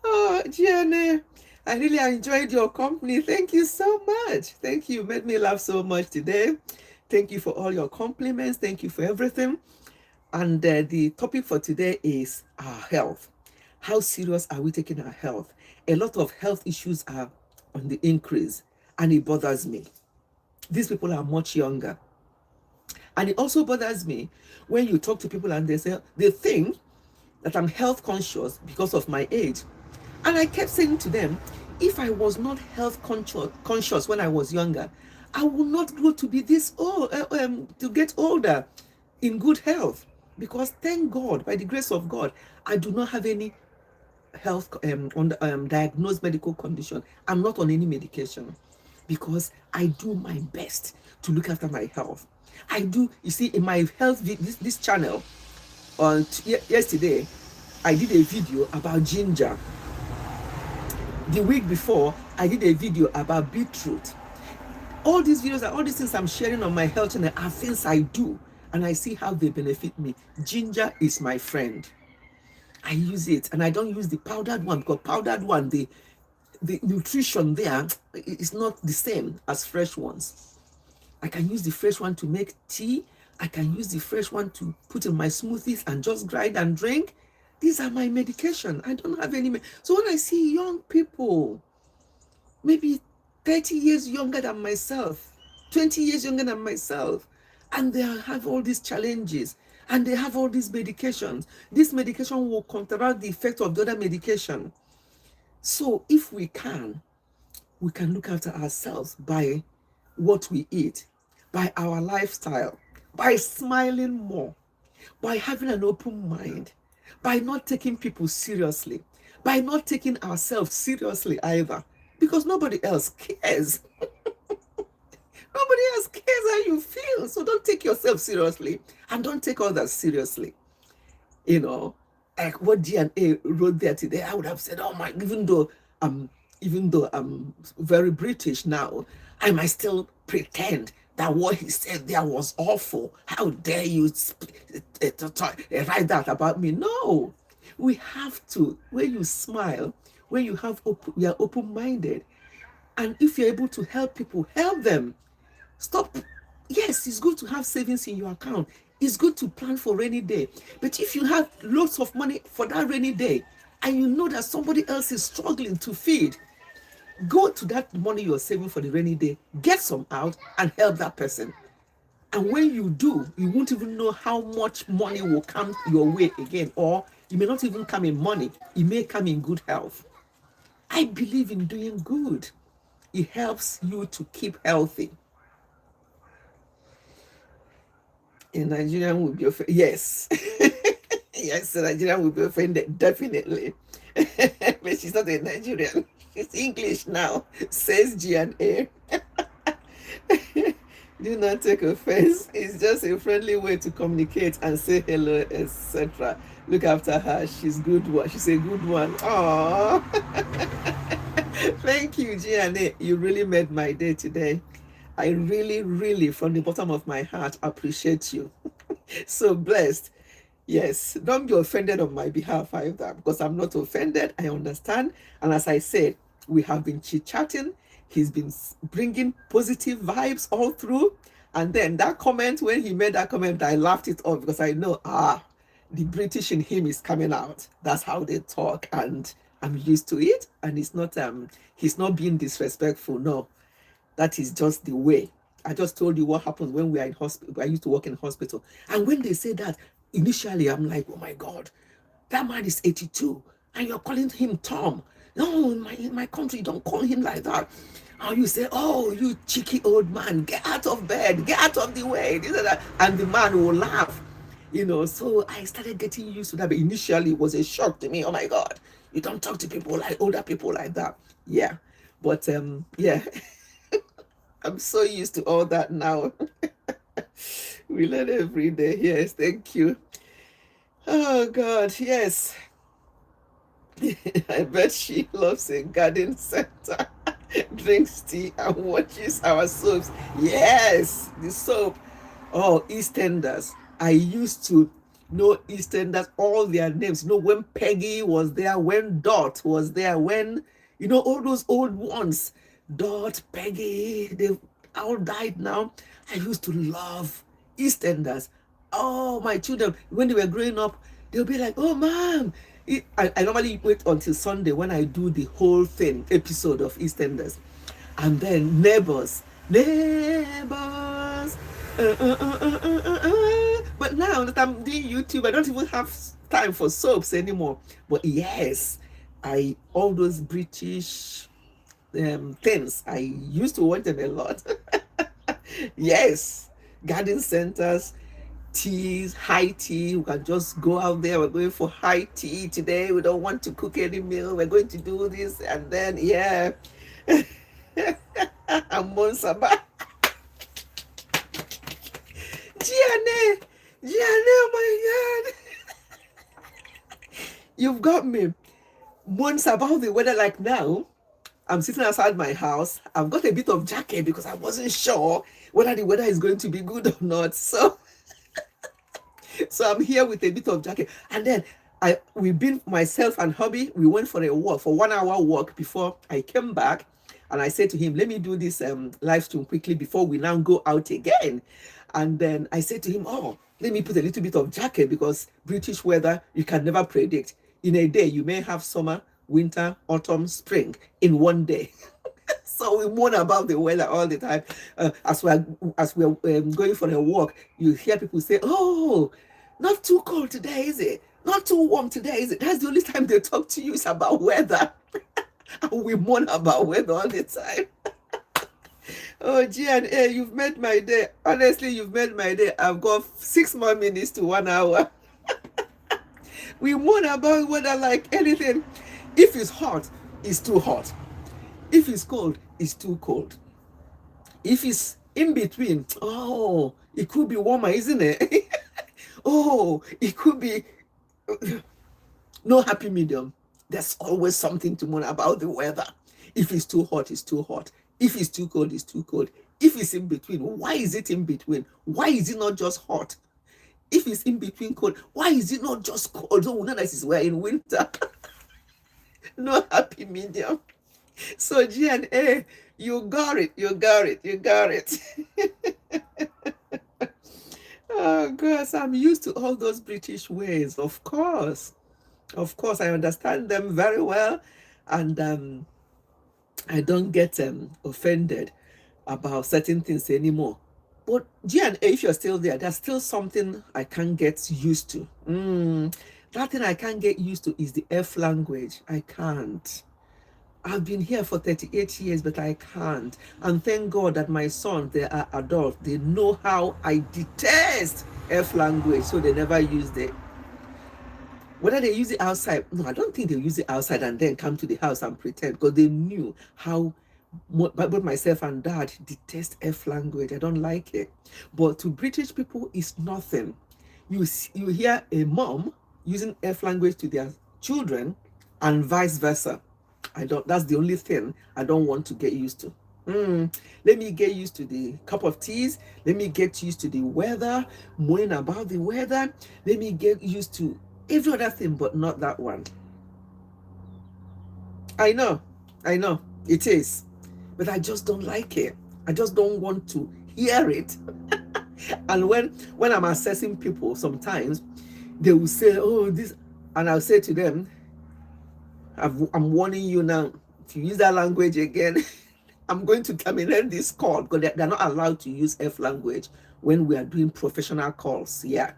Oh, Gianne, I really enjoyed your company. Thank you so much. Thank you. You made me laugh so much today. Thank you for all your compliments. Thank you for everything. And the topic for today is our health. How serious are we taking our health? A lot of health issues are on the increase, and it bothers me. These people are much younger. And it also bothers me when you talk to people and they think that I'm health conscious because of my age. And I kept saying to them, if I was not health conscious when I was younger, I would not grow to be this old, to get older in good health. Because thank God, by the grace of God, I do not have any health diagnosed medical condition. I'm not on any medication because I do my best to look after my health. I do. You see, in my health this channel on yesterday, I did a video about ginger. The week before, I did a video about beetroot. All these videos and all these things I'm sharing on my health channel are things I do, and I see how they benefit me. Ginger is my friend. I use it, and I don't use the powdered one, because powdered one, the nutrition there is not the same as fresh ones. I can use the fresh one to make tea. I can use the fresh one to put in my smoothies and just grind and drink. These are my medication. I don't have any. So when I see young people, maybe 30 years younger than myself, 20 years younger than myself, and they have all these challenges, and they have all these medications, this medication will counteract the effect of the other medication. So if we can look after ourselves by what we eat, by our lifestyle, by smiling more, by having an open mind, by not taking people seriously, by not taking ourselves seriously either, because nobody else cares. Nobody else cares how you feel. So don't take yourself seriously, and don't take others seriously. Like what DNA wrote there today, I would have said, oh my, even though I'm very British now, I might still pretend that what he said there was awful. How dare you write that about me? No, we have to. When you smile, when you are open-minded, and if you're able to help people, help them. Stop. Yes, it's good to have savings in your account. It's good to plan for rainy day. But if you have lots of money for that rainy day and you know that somebody else is struggling to feed, go to that money you're saving for the rainy day, get some out and help that person. And when you do, you won't even know how much money will come your way again, or it may not even come in money, it may come in good health. I believe in doing good. It helps you to keep healthy. A Nigerian will be offended. Yes. Yes, a Nigerian will be offended, definitely. But she's not a Nigerian. She's English now, says G and A. Do not take offense. It's just a friendly way to communicate and say hello, etc. Look after her. She's good one. She's a good one. Aww. Thank you, G and A. You really made my day today. I really, really, from the bottom of my heart, appreciate you. So blessed. Yes, don't be offended on my behalf either, because I'm not offended. I understand. And as I said, we have been chit-chatting. He's been bringing positive vibes all through. And then that comment, when he made that comment, I laughed it off because I know, the British in him is coming out. That's how they talk. And I'm used to it. And it's not, he's not being disrespectful. No, that is just the way. I just told you what happens when we are in hospital. I used to work in hospital. And when they say that, initially, I'm like, oh my God, that man is 82 and you're calling him Tom. No, in my country, you don't call him like that. And you say, oh, you cheeky old man, get out of bed, get out of the way. This and that. And the man will laugh. So I started getting used to that. But initially, it was a shock to me. Oh my God, you don't talk to people like older people like that. Yeah. But yeah, I'm so used to all that now. We learn every day. Yes, thank you. Oh God, yes. I bet she loves a garden center, drinks tea and watches our soaps. Yes, the soap. Oh, EastEnders. I used to know EastEnders, all their names. When Peggy was there, when Dot was there, when, all those old ones. Dot, Peggy, they all died now. I used to love EastEnders. Oh, my children, when they were growing up, they'll be like, oh, mom. I normally wait until Sunday when I do the whole episode of EastEnders. And then neighbors. But now that I'm doing YouTube, I don't even have time for soaps anymore. But yes, all those British things, I used to watch them a lot. Yes, garden centers, teas, high tea. We can just go out there. We're going for high tea today. We don't want to cook any meal. We're going to do this. And then, yeah. I'm Monsaba. Gianne, oh my God. You've got me. Once about the weather, like now, I'm sitting outside my house. I've got a bit of jacket because I wasn't sure whether the weather is going to be good or not. So I'm here with a bit of jacket. And then we've been, myself and hubby, we went for a walk, for 1 hour walk before I came back. And I said to him, let me do this live stream quickly before we now go out again. And then I said to him, oh, let me put a little bit of jacket because British weather, you can never predict. In a day, you may have summer, winter, autumn, spring in one day. So we moan about the weather all the time. As we're going for a walk, you hear people say, oh, not too cold today, is it? Not too warm today, is it? That's the only time they talk to you is about weather. And we moan about weather all the time. Oh, G&A, you've made my day. Honestly, you've made my day. I've got 6 more minutes to 1 hour. We moan about weather like anything. If it's hot, it's too hot. If it's cold, it's too cold. If it's in between, oh, it could be warmer, isn't it? Oh, it could be no happy medium. There's always something to moan about the weather. If it's too hot, it's too hot. If it's too cold, it's too cold. If it's in between, why is it in between? Why is it not just hot? If it's in between cold, why is it not just cold? So we know that we're in winter. No happy medium. So G&A, you got it. Oh gosh, I'm used to all those British ways, of course. Of course, I understand them very well, and I don't get offended about certain things anymore. But G&A, if you're still there, there's still something I can't get used to. That thing I can't get used to is the F language. I can't. I've been here for 38 years, but I can't. And thank God that my sons, they are adults. They know how I detest F language, so they never use it. Whether they use it outside, no, I don't think they use it outside and then come to the house and pretend, because they knew how both myself and dad detest F language. I don't like it. But to British people, it's nothing. You hear a mom using F language to their children and vice versa. That's the only thing I don't want to get used to. Let me get used to the cup of teas. Let me get used to the weather, moaning about the weather. Let me get used to every other thing, but not that one. I know, it is, but I just don't like it. I just don't want to hear it. And when I'm assessing people, sometimes they will say, "Oh, this," and I'll say to them, I'm warning you now, if you use that language again, I'm going to terminate this call, because they're not allowed to use F language when we are doing professional calls. Yeah.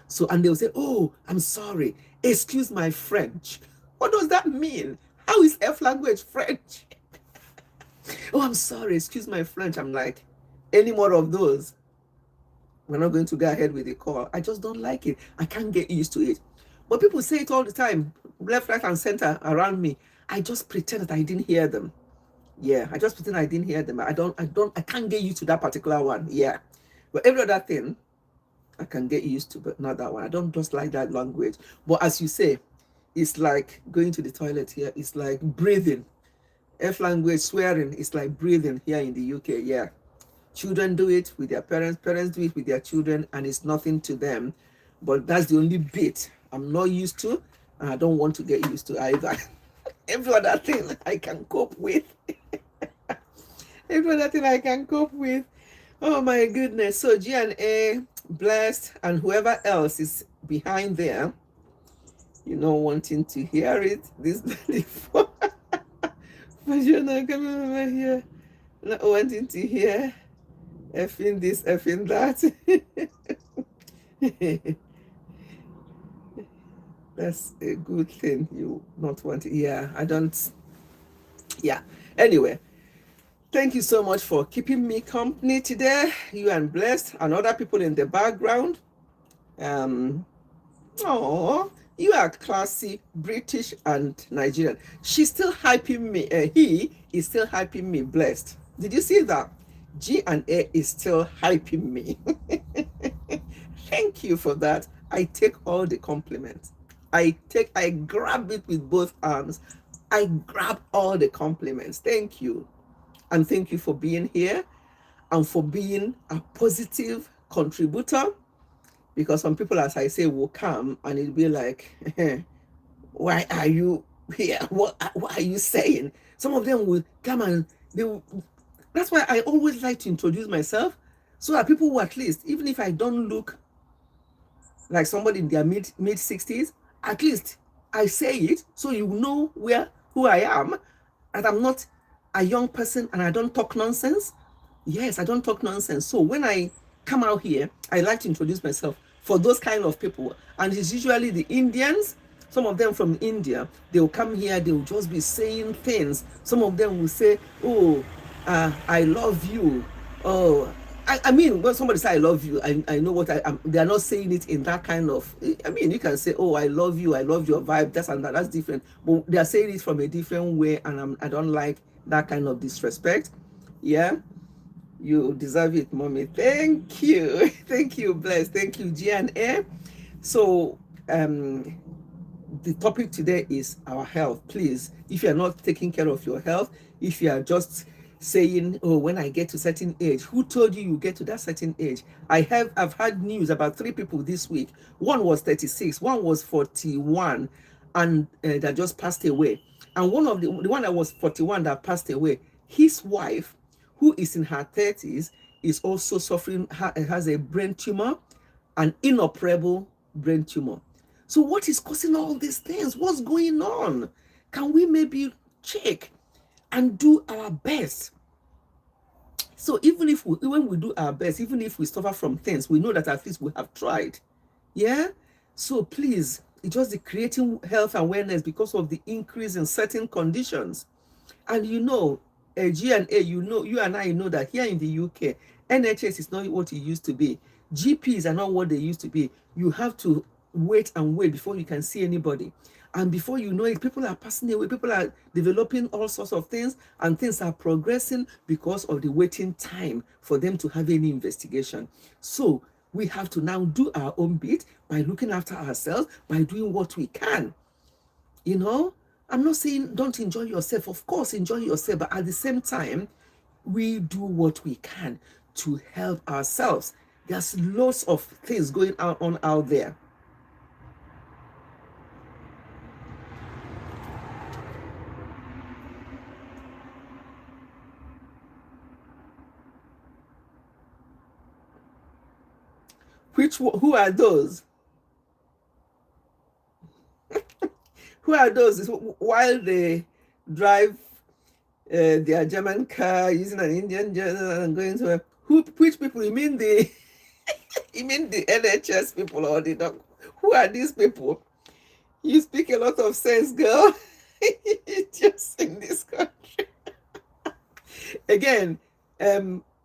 So, and they'll say, "Oh, I'm sorry. Excuse my French." What does that mean? How is F language French? "Oh, I'm sorry. Excuse my French." I'm like, any more of those, we're not going to go ahead with the call. I just don't like it. I can't get used to it. But people say it all the time, left, right, and center around me. I just pretend that I didn't hear them. Yeah, I just pretend I didn't hear them. I can't get used to that particular one. Yeah. But every other thing I can get used to, but not that one. I don't just like that language. But as you say, it's like going to the toilet here. It's like breathing. F language, swearing, it's like breathing here in the UK. Yeah. Children do it with their parents, parents do it with their children, and it's nothing to them. But that's the only bit I'm not used to, and I don't want to get used to either. Every other thing I can cope with. Every other thing I can cope with. Oh my goodness. So G&A, Blessed, and whoever else is behind there, wanting to hear it. This before. But you're not coming over here, not wanting to hear effing this, effing that. That's a good thing. You not want to. Yeah, I don't. Yeah. Anyway, thank you so much for keeping me company today. You and Blessed and other people in the background. Oh, you are classy, British and Nigerian. She's still hyping me. He is still hyping me. Blessed. Did you see that? G&A is still hyping me. Thank you for that. I take all the compliments. I grab it with both arms. I grab all the compliments. Thank you. And thank you for being here and for being a positive contributor. Because some people, as I say, will come and it'll be like, why are you here? What are you saying? Some of them will come and they will. That's why I always like to introduce myself, so that people will, at least, even if I don't look like somebody in their mid 60s, at least I say it so you know who I am, and I'm not a young person and I don't talk nonsense. Yes, I don't talk nonsense. So when I come out here, I like to introduce myself for those kind of people. And it's usually the Indians, some of them from India. They'll come here, they'll just be saying things. Some of them will say, "Oh, I love you." Oh, I mean, when somebody say "I love you," I know what they are not saying it in that kind of. I mean, you can say, "Oh, I love you. I love your vibe." That's different. But they are saying it from a different way, and I don't like that kind of disrespect. Yeah. You deserve it, mommy. Thank you. Thank you, Bless. Thank you, G&A. So, the topic today is our health. Please, if you're not taking care of your health, if you are just saying, "Oh, when I get to a certain age," who told you get to that certain age? I've had news about 3 people this week. One was 36, one was 41, and that just passed away. And one of the one that was 41 that passed away, his wife, who is in her 30s, is also suffering, has a brain tumor, an inoperable brain tumor. So what is causing all these things? What's going on? Can we maybe check and do our best? So when we do our best, even if we suffer from things, we know that at least we have tried. Yeah. So please, it's just the creating health awareness because of the increase in certain conditions. And G&A, you and I know that here in the UK, NHS is not what it used to be. GPs are not what they used to be. You have to wait and wait before you can see anybody. And before you know it, people are passing away, people are developing all sorts of things, and things are progressing because of the waiting time for them to have any investigation. So we have to now do our own bit by looking after ourselves, by doing what we can. I'm not saying don't enjoy yourself. Of course, enjoy yourself, but at the same time, we do what we can to help ourselves. There's lots of things going on out there. Who are those? Who are those? While they drive their German car using an Indian journal and going to which people? You mean the NHS people or the doctor? Who are these people? You speak a lot of sense, girl. Just in this country. Again,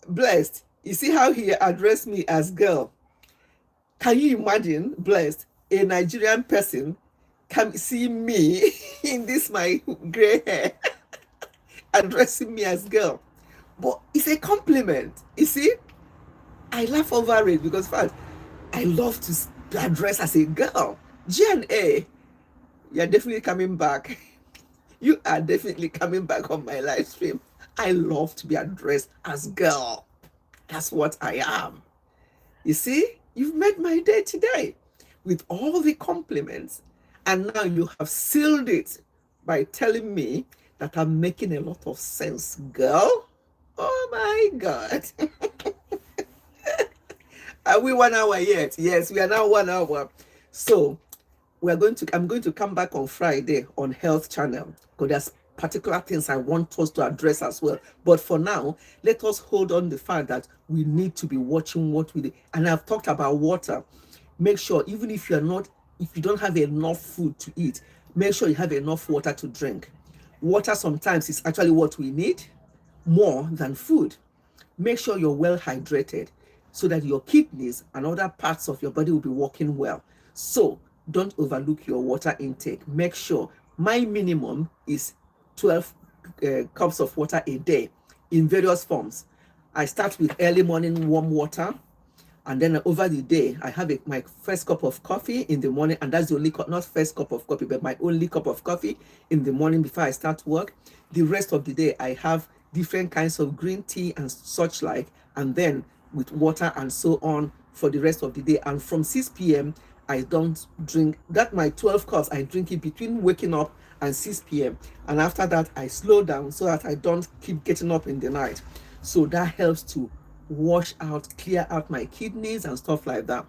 Blessed. You see how he addressed me as girl. Can you imagine, Blessed, a Nigerian person can see me in this my gray hair addressing me as girl? But it's a compliment. You see, I laugh over it because first, I love to address as a girl. G&A, you're definitely coming back. You are definitely coming back on my live stream. I love to be addressed as girl. That's what I am. You see, you've made my day today with all the compliments. And now you have sealed it by telling me that I'm making a lot of sense, girl. Oh my God. Are we 1 hour yet? Yes, we are now 1 hour. So I'm going to come back on Friday on Health Channel because there's particular things I want us to address as well. But for now, let us hold on the fact that we need to be watching what we do. And I've talked about water. Make sure, even if you don't have enough food to eat, make sure you have enough water to drink. Water sometimes is actually what we need more than food. Make sure you're well hydrated so that your kidneys and other parts of your body will be working well. So don't overlook your water intake. Make sure my minimum is 12 cups of water a day in various forms. I start with early morning warm water, and then over the day, I have my first cup of coffee in the morning, and that's the only cup, not first cup of coffee, but my only cup of coffee in the morning before I start work. The rest of the day, I have different kinds of green tea and such like, and then with water and so on for the rest of the day. And from 6 p.m., I don't drink that. My 12 cups, I drink it between waking up and 6 p.m. And after that, I slow down so that I don't keep getting up in the night. So that helps to wash out, clear out my kidneys and stuff like that.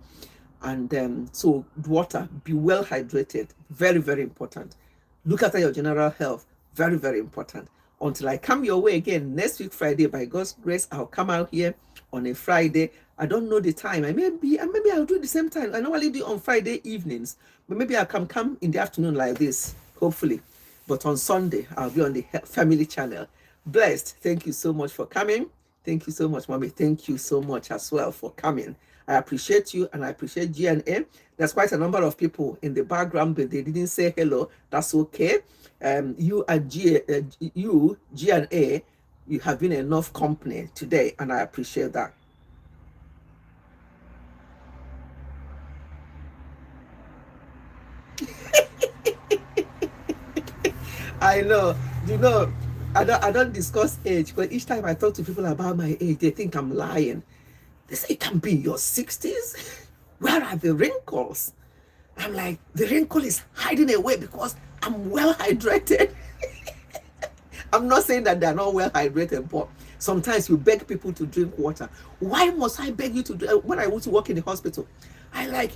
And so water, be well hydrated, very, very important. Look after your general health, very, very important. Until I come your way again next week, Friday, by God's grace, I'll come out here on a Friday. I don't know the time. Maybe I'll do it the same time. I normally do on Friday evenings, but maybe I'll come in the afternoon like this, hopefully. But on Sunday, I'll be on the Family Channel. Blessed. Thank you so much for coming. Thank you so much, Mommy. Thank you so much as well for coming. I appreciate you, and I appreciate G&A. There's quite a number of people in the background, but they didn't say hello. That's okay. You and G&A, you have been enough company today, and I appreciate that. I know. I don't discuss age, but each time I talk to people about my age, they think I'm lying. They say, it can be your 60s. Where are the wrinkles? I'm like, the wrinkle is hiding away because I'm well hydrated. I'm not saying that they're not well hydrated, but sometimes you beg people to drink water. Why must I beg you to drink? When I used to work in the hospital, I like,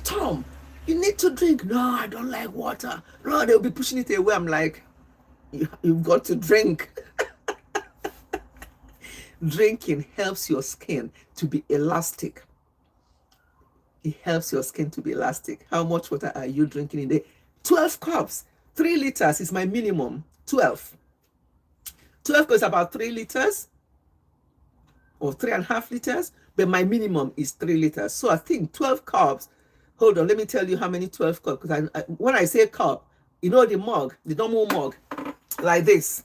Tom, You need to drink. No, I don't like water. No, they'll be pushing it away. I'm like, you've got to drink. Drinking helps your skin to be elastic. It helps your skin to be elastic. How much water are you drinking in a day? 12 cups. 3 liters is my minimum. 12. 12 goes about 3 liters or 3.5 liters, but my minimum is 3 liters. So I think 12 cups. Hold on, let me tell you how many 12 cups. Because when I say cup, you know the mug, the normal mug, like this.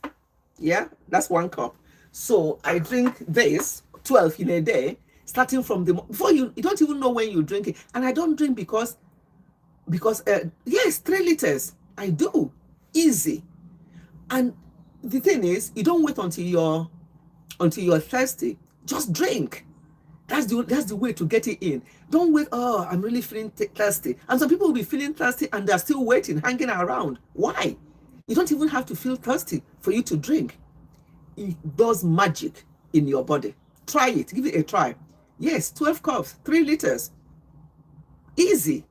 Yeah, that's 1 cup. So I drink this 12 in a day, starting from the before you don't even know when you drink it. And I don't drink because yes, 3 liters. I do. Easy. And the thing is, you don't wait until you're thirsty. Just drink. That's the way to get it in. Don't wait. Oh, I'm really feeling thirsty. And some people will be feeling thirsty and they're still waiting, hanging around. Why? You don't even have to feel thirsty for you to drink. It does magic in your body. Try it. Give it a try. Yes, 12 cups, 3 liters. Easy.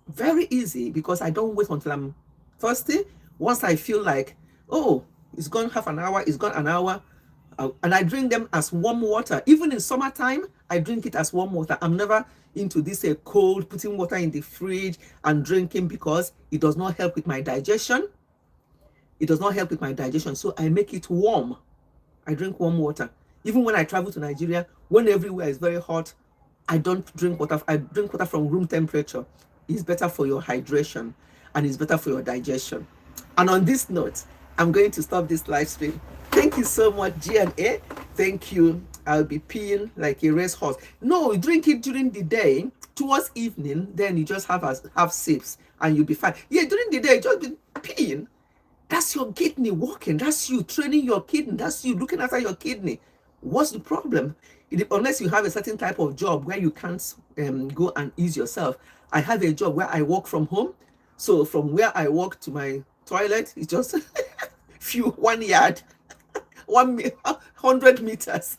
Very easy, because I don't wait until I'm thirsty. Once I feel like, oh, it's gone half an hour, it's gone an hour, and I drink them as warm water. Even in summertime, I drink it as warm water. I'm never into this cold, putting water in the fridge and drinking, because it does not help with my digestion. It does not help with my digestion. So I make it warm. I drink warm water. Even when I travel to Nigeria, when everywhere is very hot, I don't drink water. I drink water from room temperature. It's better for your hydration and it's better for your digestion. And on this note, I'm going to stop this live stream. Thank you so much, G&A. Thank you. I'll be peeing like a racehorse. No, you drink it during the day. Towards evening, then you just have sips and you'll be fine. Yeah, during the day, just be peeing. That's your kidney working. That's you training your kidney. That's you looking after your kidney. What's the problem? Unless you have a certain type of job where you can't go and ease yourself. I have a job where I work from home. So from where I walk to my toilet, it's just 1 yard, 100 meters.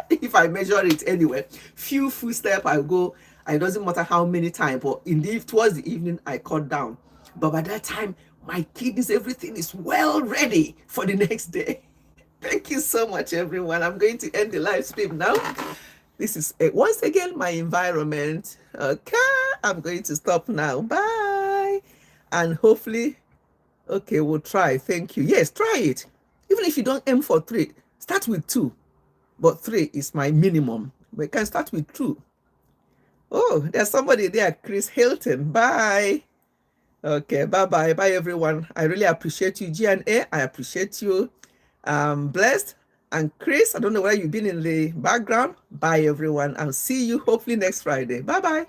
If I measure it anyway, few footsteps I go. It doesn't matter how many times, but indeed towards the evening I cut down. But by that time, my kidneys, everything is well ready for the next day. Thank you so much, everyone. I'm going to end the live stream now. This is once again my environment. Okay, I'm going to stop now. Bye. And hopefully, okay, we'll try. Thank you. Yes, try it. Even if you don't aim for 3, start with 2. But 3 is my minimum. We can start with 2. Oh, there's somebody there, Chris Hilton. Bye. Okay, bye-bye. Bye, everyone. I really appreciate you, G&A. I appreciate you. Blessed. And Chris, I don't know whether you've been in the background. Bye, everyone. I'll see you hopefully next Friday. Bye-bye.